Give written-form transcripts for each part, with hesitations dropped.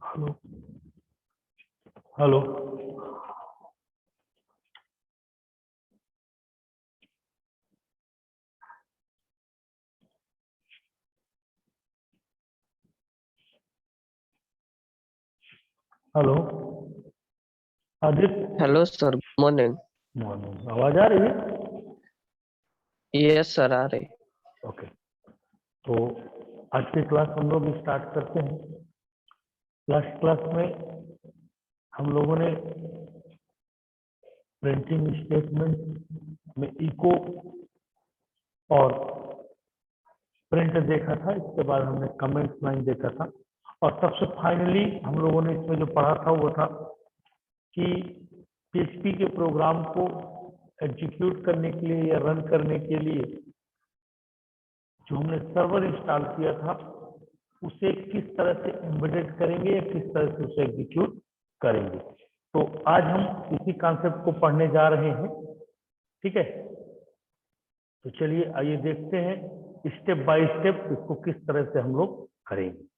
Hello hello hello Aditya. Hello sir, good morning. Morning. आवाज आ रही है? यस सर, आ रही। ओके, तो आज की क्लास हम लोग स्टार्ट करते हैं। लास्ट क्लास में हम लोगों ने प्रिंटिंग स्टेटमेंट में इको और प्रिंट देखा था। इसके बाद हमने कमेंट लाइन देखा था, और सबसे फाइनली हम लोगों ने इसमें जो पढ़ा था वो था कि पीएचपी के प्रोग्राम को एग्जीक्यूट करने के लिए या रन करने के लिए जो हमने सर्वर इंस्टॉल किया था उसे किस तरह से एम्बेडेड करेंगे या किस तरह से उसे एग्जीक्यूट करेंगे। तो आज हम इसी कॉन्सेप्ट को पढ़ने जा रहे हैं। ठीक है, तो चलिए आइए देखते हैं स्टेप बाय स्टेप इसको किस तरह से हम लोग करेंगे।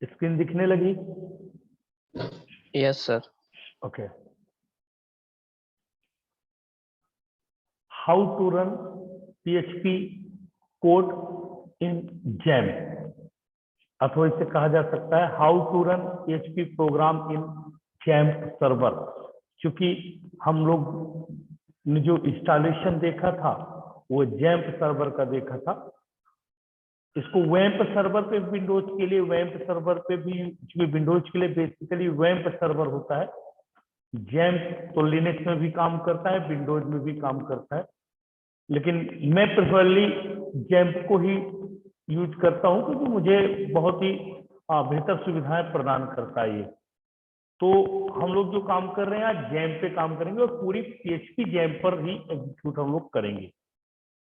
स्क्रीन दिखने लगी? Yes sir. Okay. How to run PHP code in XAMPP, अथवा इसे कहा जा सकता है how to run PHP program in XAMPP server. क्योंकि हम लोग ने जो इंस्टॉलेशन देखा था वो जैम्प सर्वर का देखा था। इसको वैम्प सर्वर पे विंडोज के लिए, वैम्प सर्वर पे भी विंडोज के लिए बेसिकली वैम्प सर्वर होता है। जैम्प तो लिनक्स में भी काम करता है, विंडोज में भी काम करता है, लेकिन मैं प्रेफरली जैम्प को ही यूज करता हूं क्योंकि मुझे बहुत ही बेहतर सुविधाएं प्रदान करता है ये। तो हम लोग जो काम कर रहे हैं आज जैम्प पे काम करेंगे और पूरी पीएचपी जैम्प पर ही एग्जीक्यूट हम लोग करेंगे।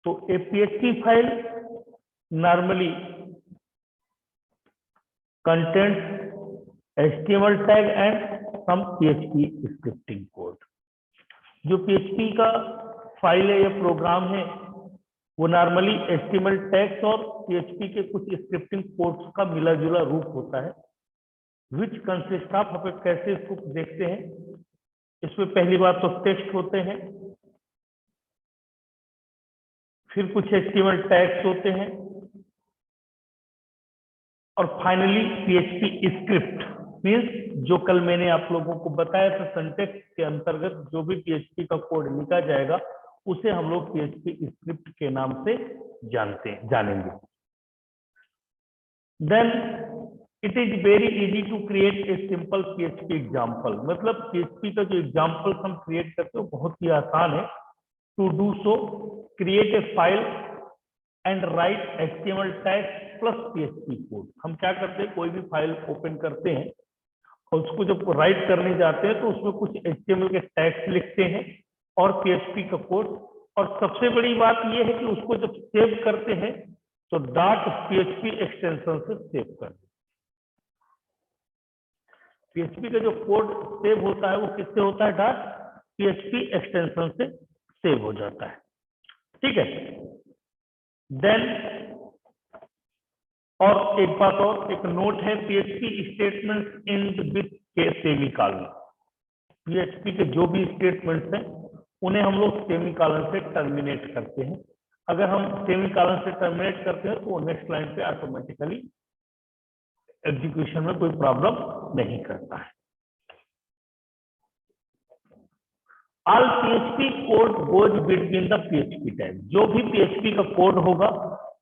तो a PHP file normally content HTML tag and some PHP scripting code. जो पीएचपी का फाइल है या प्रोग्राम है वो नॉर्मली HTML टैग्स और PHP के कुछ स्क्रिप्टिंग कोड्स का मिला जुला रूप होता है। विच कंसिस्ट ऑफ, आप कैसे इसको देखते हैं, इसमें पहली बात तो टेक्स्ट होते हैं, फिर कुछ HTML टैग्स होते हैं, और फाइनली PHP स्क्रिप्ट मीन्स जो कल मैंने आप लोगों को बताया था, सिंटैक्स के अंतर्गत जो भी PHP का कोड लिखा जाएगा उसे हम लोग PHP स्क्रिप्ट के नाम से जानेंगे। Then it is very easy to create a simple PHP example, मतलब PHP का जो एग्जाम्पल हम क्रिएट करते हैं बहुत ही आसान है। To do so, create a file and write HTML tag plus PHP code. हम क्या करते हैं, कोई भी फाइल ओपन करते हैं और उसको जब राइट करने जाते हैं तो उसमें कुछ HTML के टैग्स लिखते हैं और PHP का कोड, और सबसे बड़ी बात यह है कि उसको जब सेव करते हैं तो .php एक्सटेंशन से सेव करते हैं। PHP का जो कोड सेव होता है वो किससे होता है, .php एक्सटेंशन से सेव हो जाता है, ठीक है। देन और एक बात और, एक नोट है, PHP statements and with semicolon. PHP के जो भी स्टेटमेंट्स हैं उन्हें हम लोग सेमीकोलन से टर्मिनेट करते हैं। अगर हम सेमीकोलन से टर्मिनेट करते हैं तो वो नेक्स्ट लाइन पे ऑटोमेटिकली एग्जीक्यूशन में कोई प्रॉब्लम नहीं करता है। All PHP code goes between the PHP tag. जो भी PHP का कोड होगा,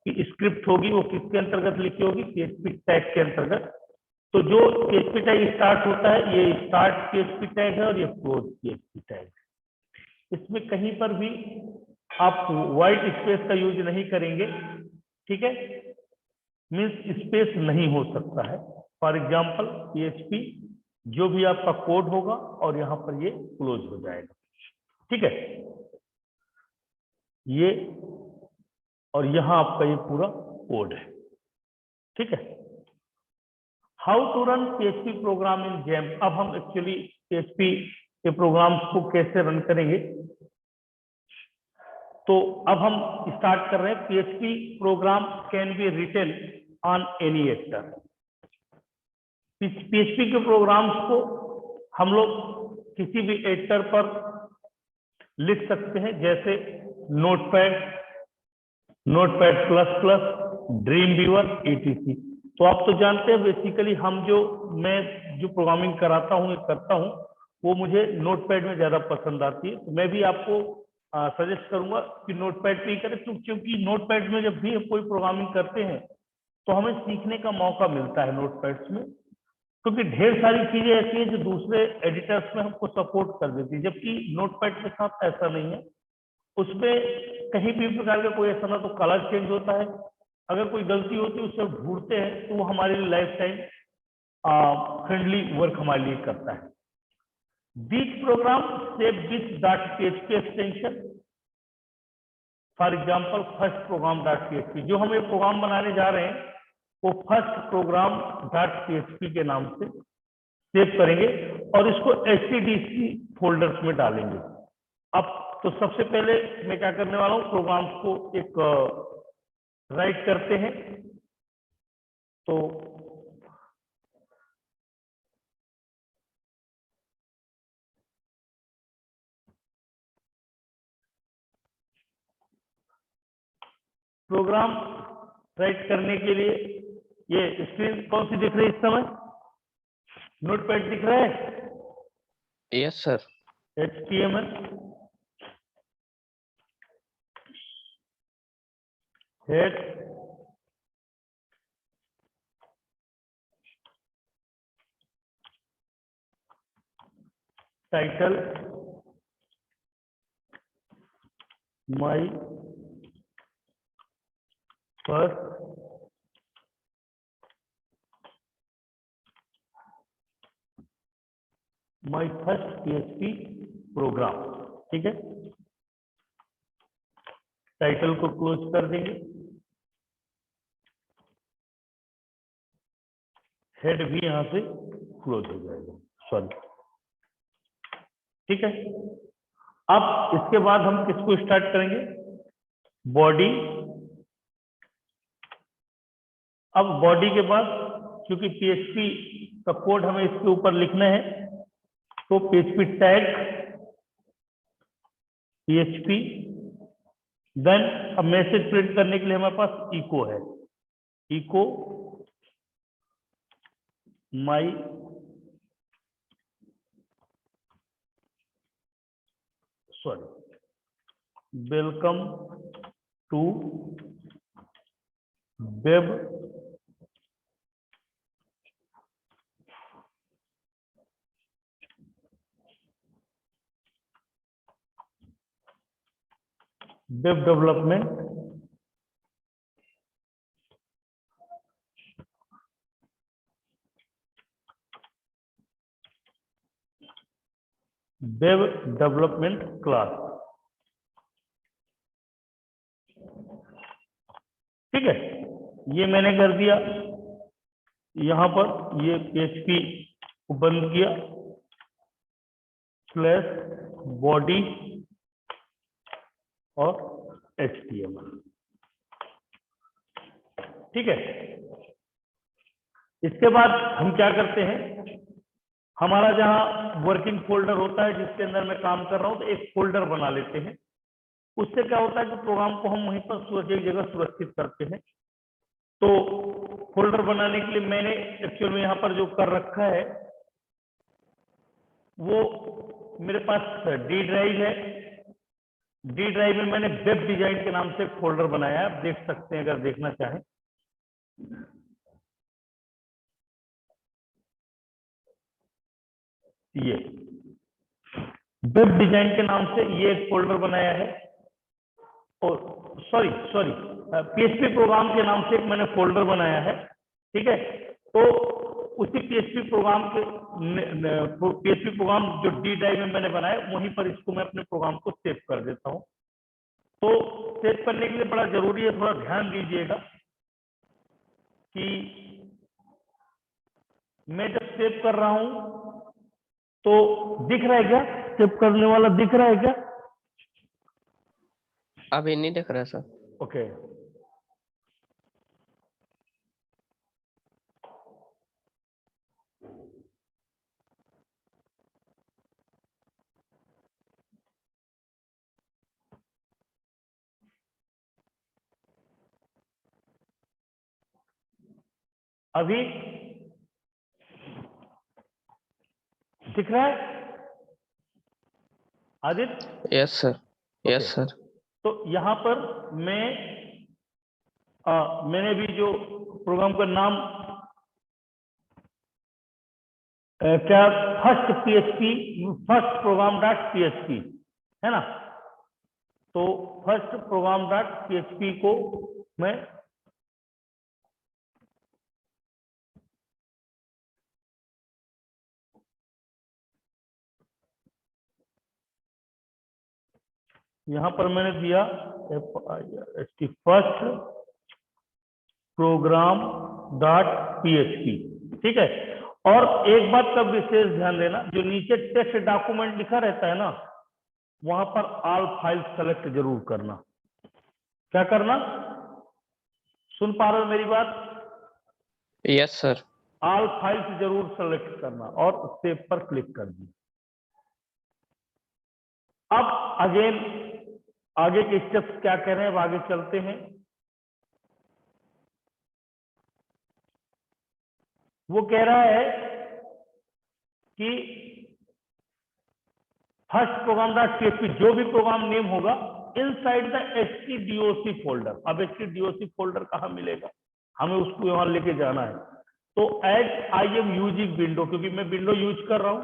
कि स्क्रिप्ट होगी, वो किसके अंतर्गत लिखी होगी, PHP टैग के अंतर्गत। तो जो PHP टैग स्टार्ट होता है, ये स्टार्ट PHP टैग है और ये क्लोज PHP टैग है। इसमें कहीं पर भी आप व्हाइट स्पेस का यूज नहीं करेंगे, ठीक है, मीन्स स्पेस नहीं हो सकता है। फॉर एग्जाम्पल PHP जो भी आपका कोड होगा और यहाँ पर ये क्लोज हो जाएगा, ठीक है, ये और यहाँ आपका ये पूरा कोड है, ठीक है। How to run PHP program in XAMPP. अब हम एक्चुअली PHP के प्रोग्राम्स को कैसे रन करेंगे, तो अब हम स्टार्ट कर रहे हैं। PHP program can be written on any editor. PHP के प्रोग्राम्स को हम लोग किसी भी एडिटर पर लिख सकते हैं, जैसे notepad, notepad plus plus, dream viewer, etc। तो आप तो जानते हैं बेसिकली मैं जो प्रोग्रामिंग करता हूँ वो मुझे नोटपैड में ज्यादा पसंद आती है। तो मैं भी आपको सजेस्ट करूंगा कि नोटपैड पे ही करें, क्योंकि नोटपैड में जब भी हम कोई प्रोग्रामिंग करते हैं तो हमें सीखने का मौका मिलता है नोटपैड्स में, क्योंकि ढेर सारी चीजें ऐसी हैं जो दूसरे एडिटर्स में हमको सपोर्ट कर देती है, जबकि नोटपैड के साथ ऐसा नहीं है। उसमें कहीं भी प्रकार का कोई ऐसा ना तो कलर चेंज होता है, अगर कोई गलती होती है उसे ढूंढते हैं तो वो हमारे लिए लाइफ टाइम फ्रेंडली वर्क हमारे लिए करता है। This program save with .php extension, for example first program .php। जो हम ये प्रोग्राम बनाने जा रहे हैं वो फर्स्ट प्रोग्राम .php के नाम से सेव करेंगे और इसको HTTC फोल्डर्स में डालेंगे। अब तो सबसे पहले मैं क्या करने वाला हूँ, प्रोग्राम्स को एक राइट करते हैं। तो प्रोग्राम राइट करने के लिए ये स्क्रीन कौन सी दिख रही है इस समय, नोटपैड दिख रहा है? Yes sir. HTML head title my first PHP program, ठीक है। टाइटल को क्लोज कर देंगे, हेड भी यहां से क्लोज हो जाएगा, सॉरी, ठीक है। अब इसके बाद हम किसको स्टार्ट करेंगे, बॉडी। अब बॉडी के बाद क्योंकि पीएचपी का कोड हमें इसके ऊपर लिखना है, तो पीएचपी टैग पीएचपी, देन अब मैसेज प्रिंट करने के लिए हमारे पास इको है, echo my welcome to web development class. ठीक है, ये मैंने कर दिया। यहां पर ये पीएचपी को बंद किया, स्लैश बॉडी और HTML। ठीक है, इसके बाद हम क्या करते हैं, हमारा जहां वर्किंग फोल्डर होता है जिसके अंदर मैं काम कर रहा हूं, तो एक फोल्डर बना लेते हैं। उससे क्या होता है कि प्रोग्राम को हम वहीं पर एक जगह सुरक्षित करते हैं। तो फोल्डर बनाने के लिए मैंने एक्चुअल में यहां पर जो कर रखा है वो मेरे पास डी ड्राइव है। डी ड्राइव में मैंने वेब डिजाइन के नाम से एक फोल्डर बनाया है, आप देख सकते हैं अगर देखना चाहें। ये वेब डिजाइन के नाम से ये एक फोल्डर बनाया है, और सॉरी पीएचपी प्रोग्राम के नाम से एक मैंने फोल्डर बनाया है। ठीक है, तो उसी पीएचपी प्रोग्राम जो डी ड्राइव में मैंने बनाया, वहीं पर इसको मैं अपने प्रोग्राम को सेव कर देता हूं। तो सेव करने के लिए बड़ा जरूरी है, थोड़ा ध्यान दीजिएगा कि मैं जब सेव कर रहा हूं तो दिख रहा है क्या, सेव करने वाला दिख रहा है क्या? अभी नहीं दिख रहा सर। ओके, अभी दिख रहा है Aditya? Yes sir, yes sir. तो यहां पर मैंने भी जो प्रोग्राम का नाम क्या, फर्स्ट प्रोग्राम डॉट पीएचपी है ना, तो फर्स्ट प्रोग्राम डॉट पीएचपी को मैं यहां पर मैंने दिया फर्स्ट प्रोग्राम डॉट पीएचपी। ठीक है, और एक बात का विशेष ध्यान देना, जो नीचे टेक्स्ट डॉक्यूमेंट लिखा रहता है ना, वहां पर ऑल फाइल सेलेक्ट जरूर करना। क्या करना? सुन पा रहे हो मेरी बात? Yes sir. ऑल फाइल्स जरूर सेलेक्ट करना और सेव पर क्लिक कर दी। अब अगेन आगे के स्टेप्स क्या कह रहे हैं, अब आगे चलते हैं। वो कह रहा है कि फर्स्ट प्रोग्राम डॉट पीएचपी, जो भी प्रोग्राम नेम होगा इनसाइड द htdoc फोल्डर। अब htdoc फोल्डर कहां मिलेगा, हमें उसको यहां लेके जाना है। तो as I am using window, क्योंकि मैं विंडो यूज कर रहा हूं,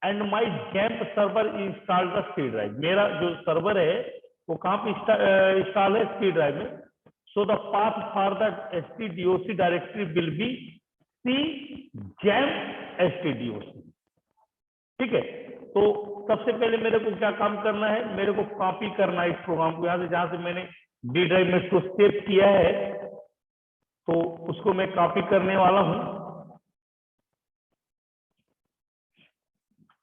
and my XAMPP server install the C drive, मेरा जो सर्वर है वो कहां पे इंस्टॉल है, सी ड्राइव में। So the path for the htdoc directory will be C XAMPP htdoc। ठीक है, तो सबसे पहले मेरे को क्या काम करना है, मेरे को कॉपी करना है इस प्रोग्राम को, यहां से जहां से मैंने डी ड्राइव में इसको सेव किया है, तो उसको मैं कॉपी करने वाला हूं।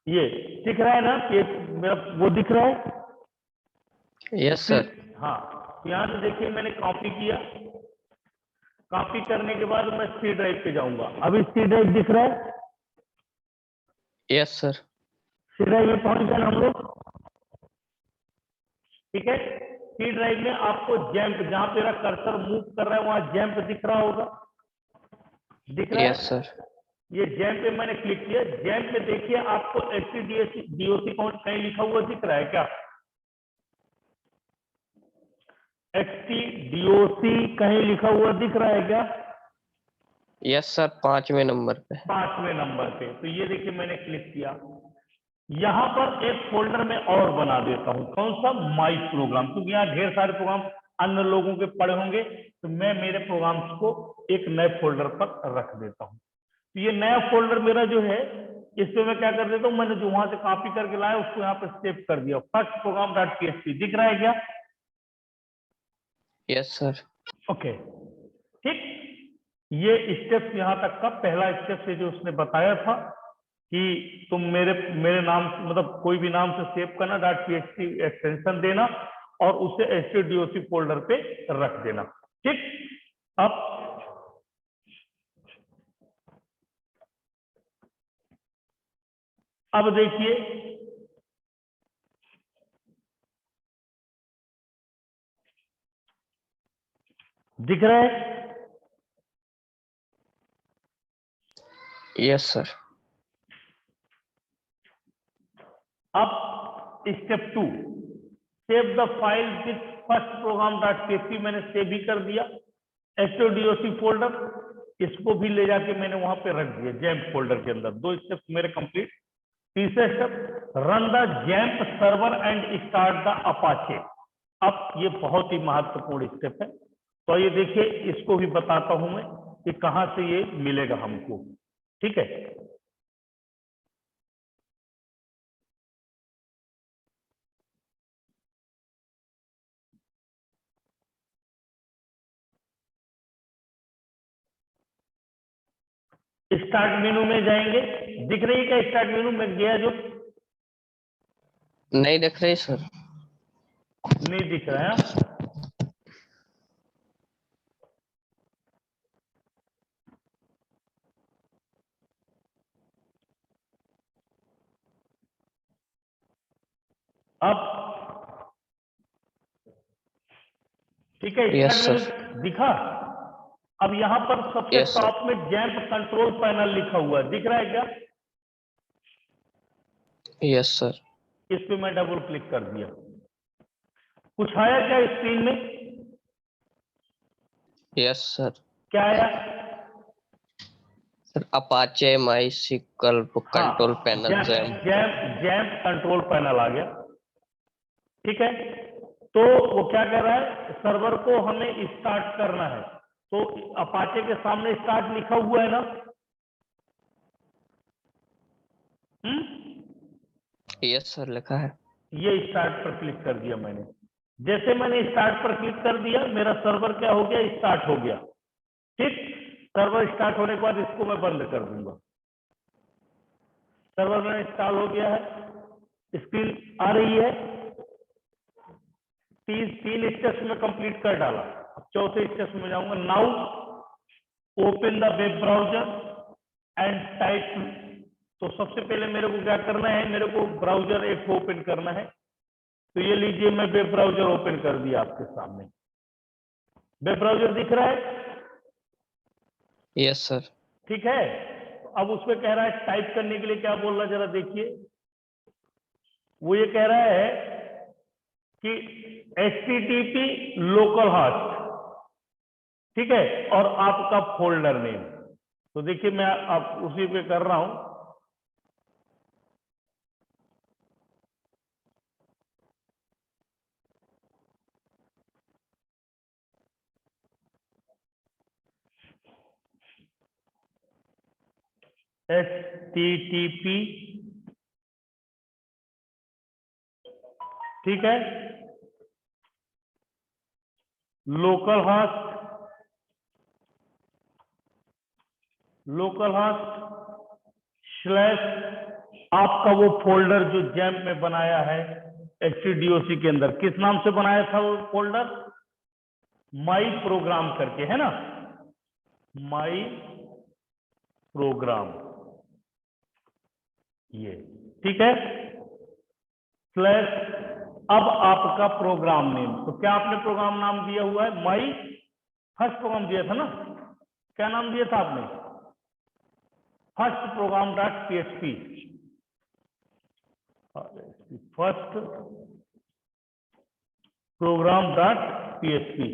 ये दिख रहा है ना, ये मेरा वो दिख रहा है? Yes sir. हाँ, यहां से देखिए मैंने कॉपी किया, कॉपी करने के बाद मैं सी ड्राइव पे जाऊंगा। अभी सी ड्राइव दिख रहा है, यस सर। सी ड्राइव में पहुंच गए हम लोग। ठीक है, सी ड्राइव में आपको जैम्प, जहां पे मेरा कर्सर मूव कर रहा है वहां जैम्प दिख रहा होगा, दिख रहा यस है। सर। ये जैम्प पे मैंने क्लिक किया, जैम्प पे देखिए आपको HTDOC कोड कहीं लिखा हुआ दिख रहा है क्या? HTDOC कहीं लिखा हुआ दिख रहा है क्या? यस सर, 5वें नंबर पे। 5वें नंबर पे। तो ये देखिए मैंने क्लिक किया, यहां पर एक फोल्डर में और बना देता हूं। कौन सा? माई प्रोग्राम, क्योंकि यहाँ ढेर सारे प्रोग्राम अन्य लोगों के पड़े होंगे, तो मैं मेरे प्रोग्राम्स को एक नए फोल्डर पर रख देता हूं। तो ये नया फोल्डर मेरा जो है, इस पे मैं क्या कर देता हूं, मैंने जो वहां से कॉपी करके लाया उसको यहाँ पे सेव कर दिया। फर्स्ट प्रोग्राम डॉट पीएचपी दिख रहा है क्या? Yes sir. ओके, ठीक। ये स्टेप यहाँ तक का पहला स्टेप है जो उसने बताया था कि तुम मेरे नाम, मतलब कोई भी नाम से सेव करना, .php एक्सटेंशन देना और उसे htdoc फोल्डर पे रख देना। ठीक, अब देखिए दिख रहा है? Yes sir. अब step 2, save the file with first program .php मैंने सेव भी कर दिया। htdoc फोल्डर, इसको भी ले जाके मैंने वहां पे रख दिया जैम्प फोल्डर के अंदर। 2 स्टेप मेरे कंप्लीट। तीसरा step, run the XAMPP server and start the Apache. अब ये बहुत ही महत्वपूर्ण स्टेप है, तो ये देखिए इसको भी बताता हूं मैं कि कहां से ये मिलेगा हमको। ठीक है, स्टार्ट मेनू में जाएंगे, दिख रही है क्या स्टार्ट मेनू में गया जो? नहीं दिख रही सर। नहीं दिख रहा है। अब ठीक है, यस स्टार्ट सर। मेनू दिखा। अब यहां पर सबसे यस सर। टॉप में जैम्प कंट्रोल पैनल लिखा हुआ है, दिख रहा है क्या? Yes sir. इस पे मैं डबल क्लिक कर दिया, कुछ आया क्या स्क्रीन में? Yes sir. क्या आया? सर अपाचे माइस्क्ल हाँ, control panel XAMPP. XAMPP control panel आ गया। ठीक है, तो वो क्या कह रहा है, सर्वर को हमें स्टार्ट करना है। तो अपाचे के सामने स्टार्ट लिखा हुआ है ना? यस सर लिखा है। ये स्टार्ट पर क्लिक कर दिया मैंने। जैसे मैंने स्टार्ट पर क्लिक कर दिया, मेरा सर्वर क्या हो गया, स्टार्ट हो गया। ठीक, सर्वर स्टार्ट होने के बाद इसको मैं बंद कर दूंगा। सर्वर में इंस्टॉल हो गया है, स्क्रीन आ रही है। तीन स्टेप्स में कंप्लीट कर डाला। अब चौथे स्टेप्स में जाऊंगा। Now open the web browser and type. तो सबसे पहले मेरे को क्या करना है, मेरे को ब्राउजर एक ओपन करना है। तो ये लीजिए, मैं वेब ब्राउजर ओपन कर दिया आपके सामने। वेब ब्राउजर दिख रहा है? Yes sir. ठीक है, अब उसमें कह रहा है टाइप करने के लिए क्या बोल रहा है, जरा देखिए। वो ये कह रहा है कि HTTP लोकल होस्ट, ठीक है, और आपका फोल्डर नेम। तो देखिए मैं आप उसी पे कर रहा हूं। HTTP, ठीक है, लोकल होस्ट, स्लैश आपका वो फोल्डर जो जैम्प में बनाया है HTDOC के अंदर, किस नाम से बनाया था वो फोल्डर? माई प्रोग्राम करके, है ना, माई प्रोग्राम, ये ठीक है। स्लैश अब आपका प्रोग्राम नेम, तो क्या आपने प्रोग्राम नाम दिया हुआ है? माई फर्स्ट प्रोग्राम दिया था ना, क्या नाम दिया था आपने? First program dot PHP, first program dot PHP.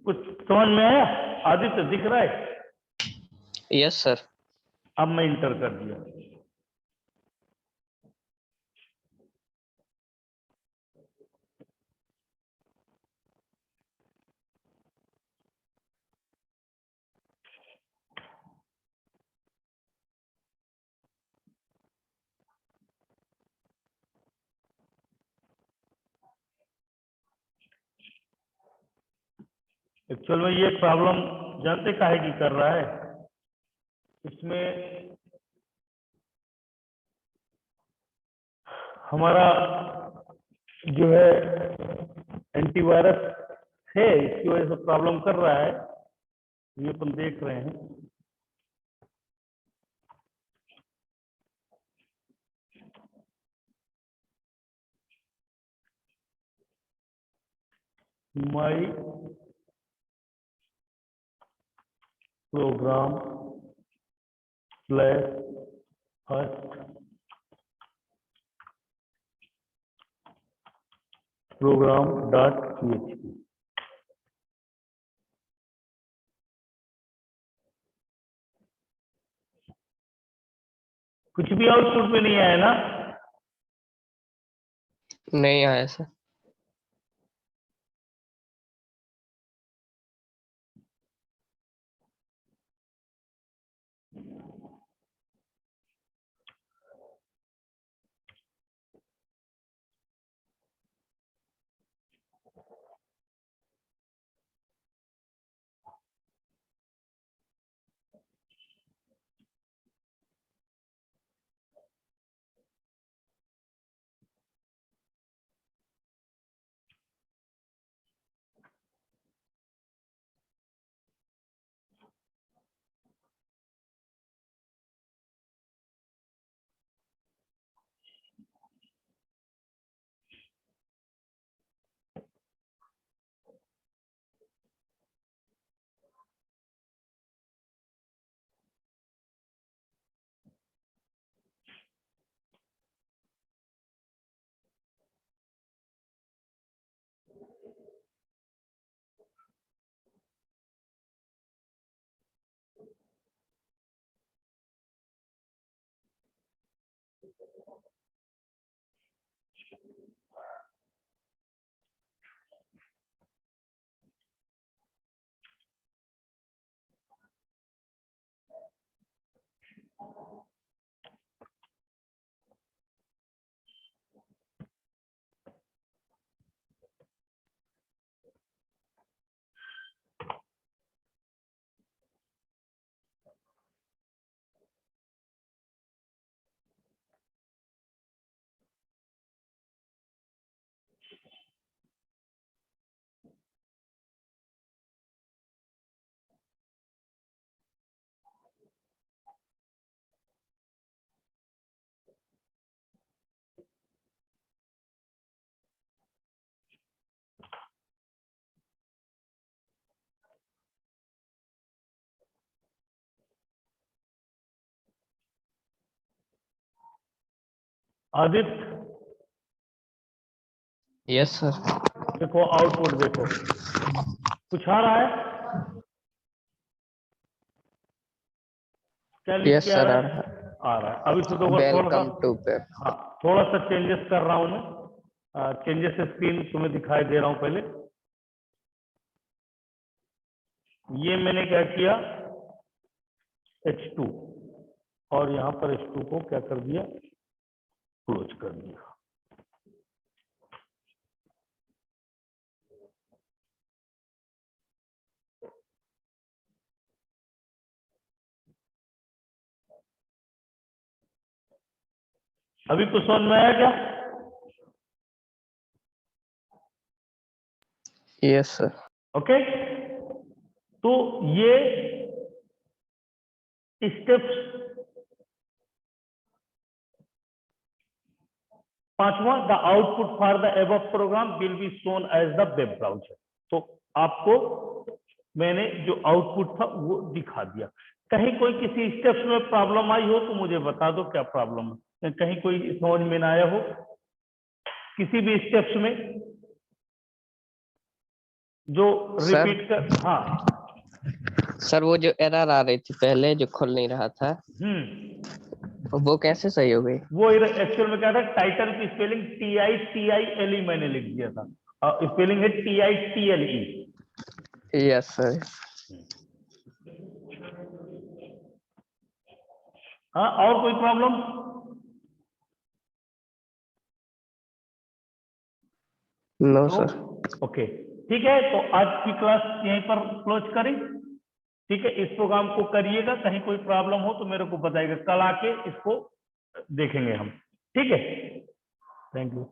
कुछ समझ में आया? आदित्य दिख रहा है? Yes sir. अब मैं इंटर कर दिया। एक्चुअल में ये प्रॉब्लम जानते काहे की कर रहा है? इसमें हमारा जो है एंटीवायरस है, इसकी वजह से प्रॉब्लम कर रहा है, ये अपन देख रहे हैं। My program slash first program dot PHP. कुछ भी आउटपुट में नहीं आया ना? नहीं आया सर। Aditya yes sir. देखो आउटपुट देखो, कुछ आ रहा है? क्या लिख यस के आ सर रहा आ है? रहा है। आ रहा है। अभी तो देखो थोड़ा सा, वेलकम टू पेप। हाँ थोड़ा सा चेंजेस कर रहा हूं मैं। चेंजेस स्क्रीन तुम्हें दिखाई दे रहा हूं। पहले ये मैंने क्या किया, H2, और यहां पर H2 को क्या कर दिया, क्लोज कर दिया। अभी कुछ समझ में आया क्या? Yes sir. ओके। तो ये स्टेप्स, पांचवा, the output for the above program will be shown as the web browser. तो आपको मैंने जो आउटपुट था वो दिखा दिया। कहीं कोई किसी स्टेप्स में प्रॉब्लम आई हो तो मुझे बता दो क्या प्रॉब्लम है, कहीं कोई समझ में ना आया हो किसी भी स्टेप्स में जो सर रिपीट कर। हाँ सर वो जो एरर आ रही थी पहले जो खुल नहीं रहा था वो कैसे सही हो गई? वो एक्चुअल में क्या था, टाइटल की स्पेलिंग TITILE मैंने लिख दिया था, स्पेलिंग है TITLE। Yes sir. हाँ, और कोई प्रॉब्लम? नो तो सर। ओके, ठीक है, तो आज की क्लास यहीं पर क्लोज करें। ठीक है, इस प्रोग्राम को करिएगा, कहीं कोई प्रॉब्लम हो तो मेरे को बताइएगा, कल आके इसको देखेंगे हम। ठीक है, थैंक यू।